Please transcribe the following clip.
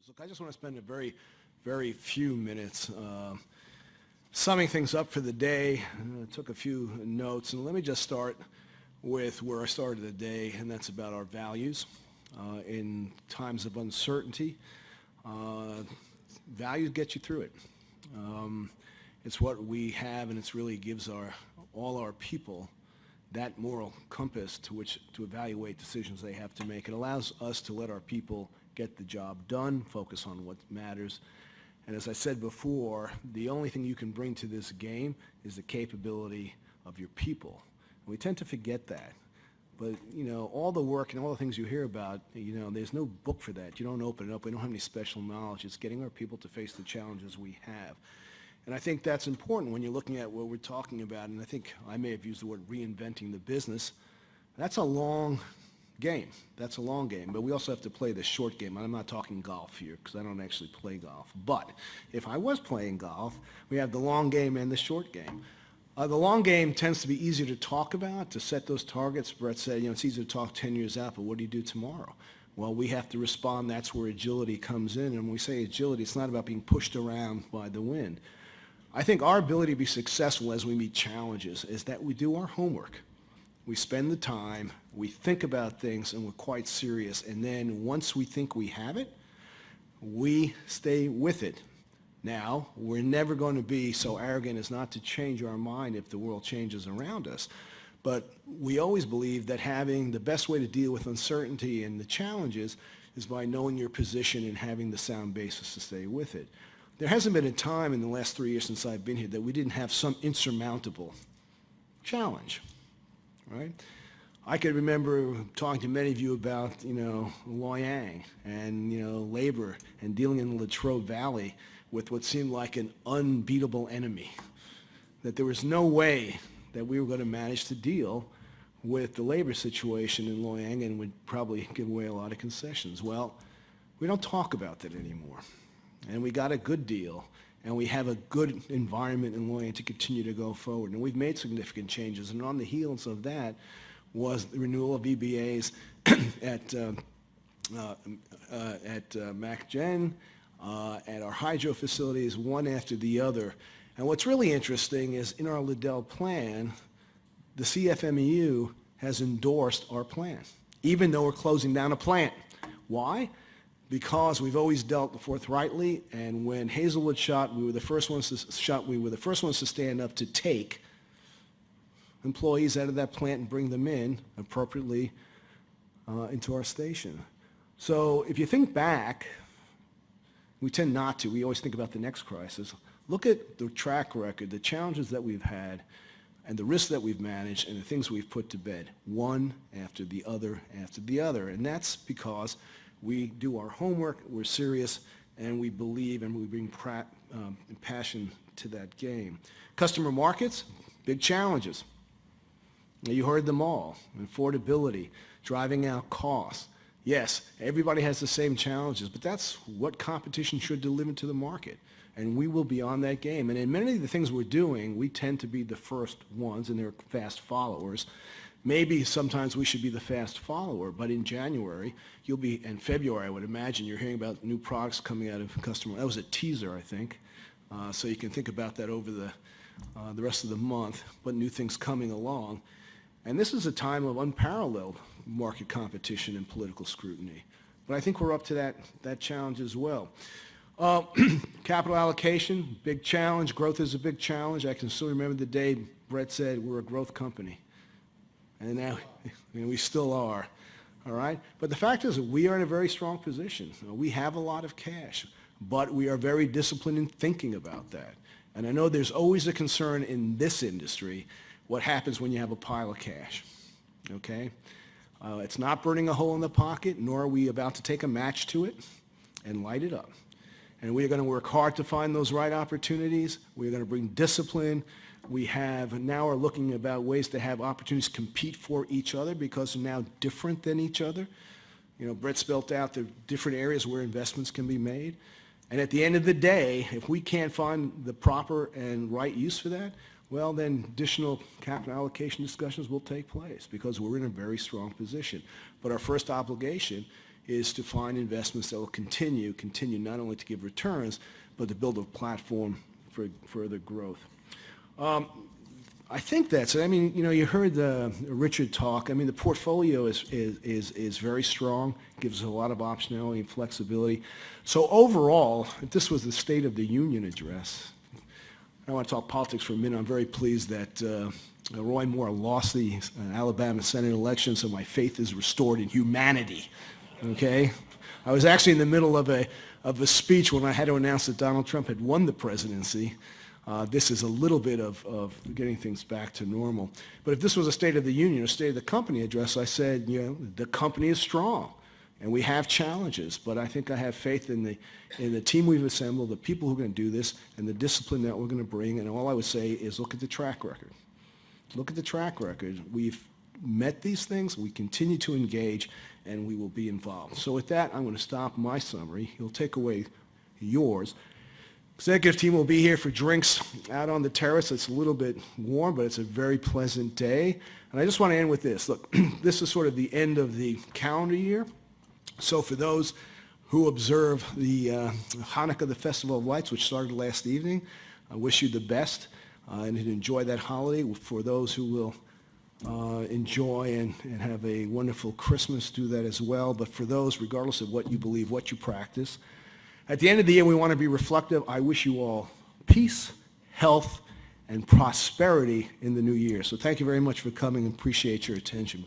shareholders. Look, I just want to spend a very, very few minutes summing things up for the day. I took a few notes, and let me just start with where I started the day, and that's about our values. In times of uncertainty, values get you through it. It's what we have, and it really gives all our people that moral compass to which to evaluate decisions they have to make. It allows us to let our people get the job done, focus on what matters. And as I said before, the only thing you can bring to this game is the capability of your people. And we tend to forget that. But, you know, all the work and all the things you hear about, you know, there's no book for that. You don't open it up. We don't have any special knowledge. It's getting our people to face the challenges we have. And I think that's important when you're looking at what we're talking about. And I think I may have used the word reinventing the business. That's a long game. That's a long game. But we also have to play the short game. And I'm not talking golf here because I don't actually play golf. But if I was playing golf, we have the long game and the short game. The long game tends to be easier to talk about, to set those targets. Brett said, you know, it's easier to talk 10 years out, but what do you do tomorrow? Well, we have to respond. That's where agility comes in. And when we say agility, it's not about being pushed around by the wind. I think our ability to be successful as we meet challenges is that we do our homework. We spend the time, we think about things, and we're quite serious. And then once we think we have it, we stay with it. Now, we're never going to be so arrogant as not to change our mind if the world changes around us. But we always believe that having the best way to deal with uncertainty and the challenges is by knowing your position and having the sound basis to stay with it. There hasn't been a time in the last 3 years since I've been here that we didn't have some insurmountable challenge, right? I could remember talking to many of you about, you know, Loyang and, you know, labor and dealing in the Latrobe Valley with what seemed like an unbeatable enemy, that there was no way that we were going to manage to deal with the labor situation in Loyang and would probably give away a lot of concessions. Well, we don't talk about that anymore. And we got a good deal, and we have a good environment in Loyang to continue to go forward. And we've made significant changes, and on the heels of that was the renewal of EBAs at MacGen, at our hydro facilities, one after the other. And what's really interesting is in our Liddell plan, the CFMEU has endorsed our plan, even though we're closing down a plant. Why? Because we've always dealt forthrightly, and when Hazelwood shot, we were the first ones to stand up to take employees out of that plant and bring them in appropriately into our station. So if you think back, we tend not to. We always think about the next crisis. Look at the track record, the challenges that we've had, and the risks that we've managed, and the things we've put to bed, one after the other after the other. And that's because we do our homework, we're serious, and we believe and we bring passion to that game. Customer markets, big challenges. You heard them all. Affordability, driving out costs. Yes, everybody has the same challenges, but that's what competition should deliver to the market. And we will be on that game. And in many of the things we're doing, we tend to be the first ones, and they're fast followers. Maybe sometimes we should be the fast follower, but in January, in February, I would imagine, you're hearing about new products coming out of customer. That was a teaser, I think. So you can think about that over the rest of the month, but new things coming along. And this is a time of unparalleled market competition and political scrutiny. But I think we're up to that challenge as well. Capital allocation, big challenge. Growth is a big challenge. I can still remember the day Brett said we're a growth company. And now, you know, we still are, all right? But the fact is that we are in a very strong position. We have a lot of cash, but we are very disciplined in thinking about that. And I know there's always a concern in this industry, what happens when you have a pile of cash, okay? It's not burning a hole in the pocket, nor are we about to take a match to it and light it up. And we are going to work hard to find those right opportunities. We are going to bring discipline. We now are looking about ways to have opportunities compete for each other because they're now different than each other. You know, Brett spelled out the different areas where investments can be made. And at the end of the day, if we can't find the proper and right use for that, well, then additional capital allocation discussions will take place because we're in a very strong position. But our first obligation is to find investments that will continue not only to give returns, but to build a platform for further growth. I think that's it. I mean, you know, you heard Richard talk. I mean, the portfolio is very strong, gives us a lot of optionality and flexibility. So overall, if this was the State of the Union address, I want to talk politics for a minute. I'm very pleased that Roy Moore lost the Alabama Senate election, so my faith is restored in humanity. Okay? I was actually in the middle of a speech when I had to announce that Donald Trump had won the presidency. This is a little bit of getting things back to normal. But if this was a State of the Union or State of the Company address, I said, you know, the company is strong, and we have challenges, but I think I have faith in the team we've assembled, the people who are going to do this, and the discipline that we're going to bring. And all I would say is look at the track record. Look at the track record. We've met these things, we continue to engage, and we will be involved. So with that, I'm going to stop my summary. You'll take away yours. Executive team will be here for drinks out on the terrace. It's a little bit warm, but it's a very pleasant day. And I just want to end with this. Look, this is sort of the end of the calendar year. So for those who observe the Hanukkah, the Festival of Lights, which started last evening, I wish you the best and enjoy that holiday. For those who will enjoy and have a wonderful Christmas, do that as well. But for those, regardless of what you believe, what you practice, at the end of the year, we want to be reflective. I wish you all peace, health, and prosperity in the new year. So thank you very much for coming and appreciate your attention.